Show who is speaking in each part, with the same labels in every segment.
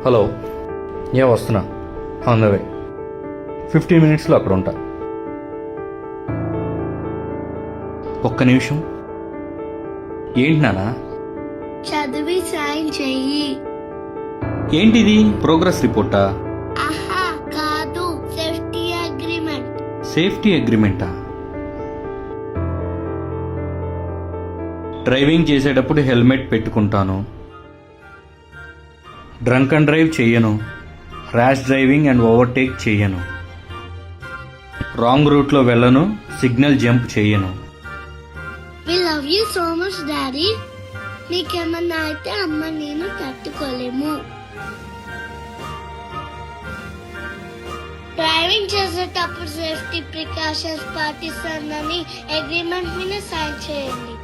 Speaker 1: Hello, వస్తున్నా. On the way. 15 మినిట్స్లో అక్కడ ఉంటా. ఒక్క నిమిషం. ఏంటి నానా?
Speaker 2: చదివి సైన్ చెయ్యి.
Speaker 1: ఏంటిది? ప్రోగ్రెస్ రిపోర్టా?
Speaker 2: ఆహా కాదు, సేఫ్టీ అగ్రిమెంట్.
Speaker 1: సేఫ్టీ అగ్రిమెంటా? డ్రైవింగ్ చేసేటప్పుడు హెల్మెట్ పెట్టుకుంటాను, డ్రంక్ అండ్ డ్రైవ్ చెయ్యను, ర్యాష్ డ్రైవింగ్ అండ్ ఓవర్టేక్ చెయ్యను, రాంగ్ రూట్లో వెళ్ళను, సిగ్నల్ జంప్ చెయ్యను.
Speaker 2: We love you so much, Daddy. నీకేమన్నా అయితే అమ్మ నేను తట్టుకోలేము. డ్రైవింగ్ చేసేటప్పుడు సేఫ్టీ ప్రికాషన్స్ పాటిస్తానని అగ్రిమెంట్ మీద సైన్ చేయండి.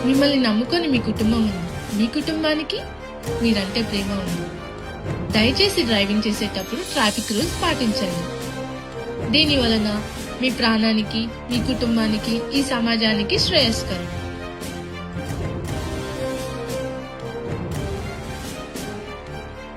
Speaker 3: మిమ్మల్ని నమ్ముకొని మీ కుటుంబం ఉంది. మీ కుటుంబానికి మీరంటే ప్రేమ ఉంది. దయచేసి డ్రైవింగ్ చేసేటప్పుడు ట్రాఫిక్ రూల్స్ పాటించండి. దీని వలన మీ ప్రాణానికి, మీ కుటుంబానికి, ఈ సమాజానికి శ్రేయస్కరం.